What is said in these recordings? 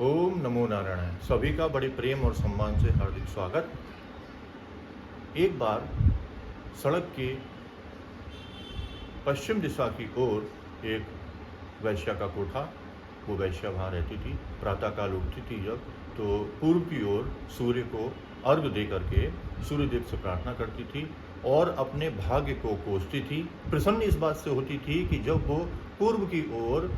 ओम नमो नारायण। सभी का बड़े प्रेम और सम्मान से हार्दिक स्वागत। एक बार सड़क के पश्चिम दिशा की ओर एक वैश्या का कोठा, वो वैश्या वहाँ रहती थी। प्रातःकाल उठती थी जब, तो पूर्व की ओर सूर्य को अर्घ दे करके सूर्यदेव से प्रार्थना करती थी और अपने भाग्य को कोसती थी। प्रसन्न इस बात से होती थी कि जब वो पूर्व की ओर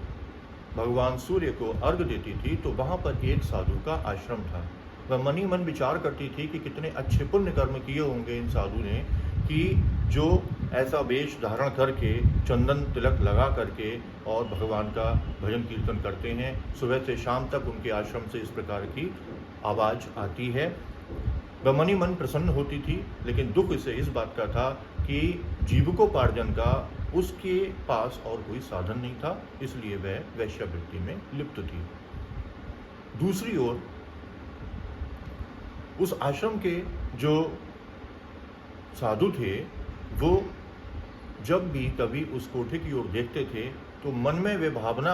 भगवान सूर्य को अर्घ देती थी तो वहाँ पर एक साधु का आश्रम था। वह मन ही मन विचार करती थी कि कितने अच्छे पुण्य कर्म किए होंगे इन साधु ने, कि जो ऐसा वेश धारण करके चंदन तिलक लगा करके और भगवान का भजन कीर्तन करते हैं। सुबह से शाम तक उनके आश्रम से इस प्रकार की आवाज़ आती है। वह मन ही मन प्रसन्न होती थी, लेकिन दुख इसे इस बात का था कि जीविकोपार्जन का उसके पास और कोई साधन नहीं था, इसलिए वह वैश्यावृत्ति में लिप्त थी। दूसरी ओर उस आश्रम के जो साधु थे, वो जब भी कभी उस कोठे की ओर देखते थे तो मन में वे भावना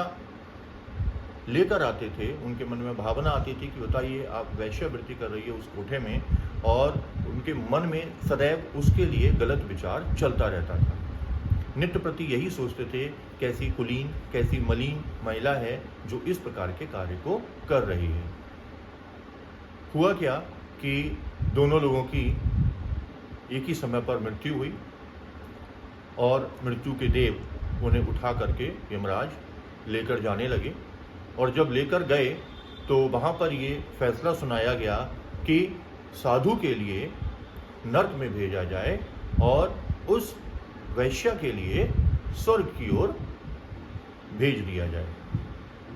लेकर आते थे। उनके मन में भावना आती थी कि बताइए आप वैश्यावृत्ति कर रही है उस कोठे में, और उनके मन में सदैव उसके लिए गलत विचार चलता रहता था। नित्य प्रति यही सोचते थे, कैसी कुलीन कैसी मलिन महिला है जो इस प्रकार के कार्य को कर रही है। हुआ क्या कि दोनों लोगों की एक ही समय पर मृत्यु हुई और मृत्यु के देव उन्हें उठा करके यमराज लेकर जाने लगे। और जब लेकर गए तो वहाँ पर ये फैसला सुनाया गया कि साधु के लिए नर्क में भेजा जाए और उस वैश्या के लिए स्वर्ग की ओर भेज दिया जाए।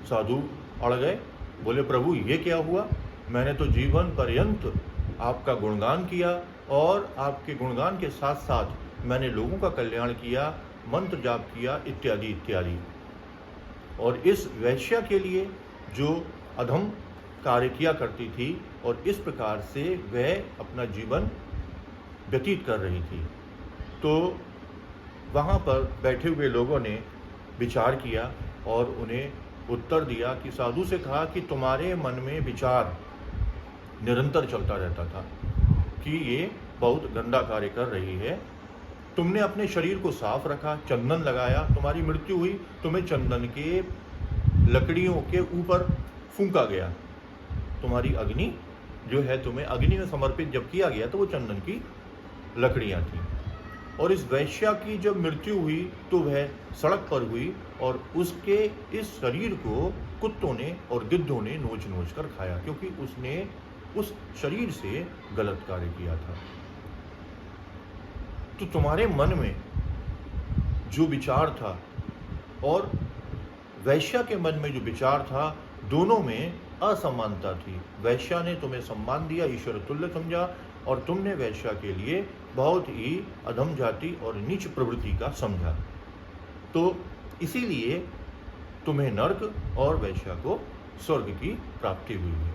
साधु अड़ गए, बोले प्रभु ये क्या हुआ, मैंने तो जीवन पर्यंत आपका गुणगान किया और आपके गुणगान के साथ साथ मैंने लोगों का कल्याण किया, मंत्र जाप किया इत्यादि इत्यादि, और इस वैश्या के लिए जो अधम कार्य किया करती थी और इस प्रकार से वह अपना जीवन व्यतीत कर रही थी। तो वहाँ पर बैठे हुए लोगों ने विचार किया और उन्हें उत्तर दिया कि साधु से कहा कि तुम्हारे मन में विचार निरंतर चलता रहता था कि ये बहुत गंदा कार्य कर रही है। तुमने अपने शरीर को साफ रखा, चंदन लगाया, तुम्हारी मृत्यु हुई, तुम्हें चंदन के लकड़ियों के ऊपर फूंका गया। तुम्हारी अग्नि जो है, तुम्हें अग्नि में समर्पित जब किया गया तो वो चंदन की लकड़ियाँ थीं। और इस वैश्या की जब मृत्यु हुई तो वह सड़क पर हुई और उसके इस शरीर को कुत्तों ने और गिद्धों ने नोच नोच कर खाया, क्योंकि उसने उस शरीर से गलत कार्य किया था। तो तुम्हारे मन में जो विचार था और वैश्या के मन में जो विचार था, दोनों में असमानता थी। वैश्या ने तुम्हें सम्मान दिया, ईश्वर तुल्य समझा, और तुमने वैश्या के लिए बहुत ही अधम जाति और नीच प्रवृत्ति का समझा। तो इसीलिए तुम्हें नर्क और वैश्या को स्वर्ग की प्राप्ति हुई है।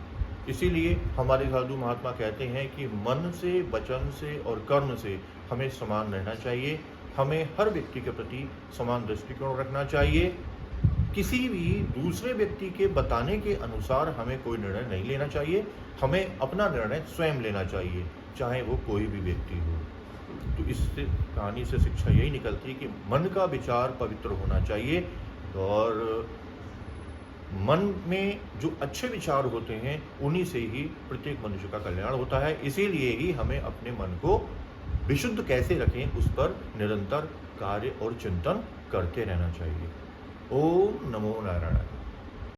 इसीलिए हमारे साधु महात्मा कहते हैं कि मन से, वचन से और कर्म से हमें समान रहना चाहिए। हमें हर व्यक्ति के प्रति समान दृष्टिकोण रखना चाहिए। किसी भी दूसरे व्यक्ति के बताने के अनुसार हमें कोई निर्णय नहीं लेना चाहिए। हमें अपना निर्णय स्वयं लेना चाहिए, चाहे वो कोई भी व्यक्ति हो। तो इस कहानी से शिक्षा यही निकलती है कि मन का विचार पवित्र होना चाहिए, और मन में जो अच्छे विचार होते हैं उन्हीं से ही प्रत्येक मनुष्य का कल्याण होता है। इसीलिए ही हमें अपने मन को विशुद्ध कैसे रखें उस पर निरंतर कार्य और चिंतन करते रहना चाहिए। ओम नमो नारायण।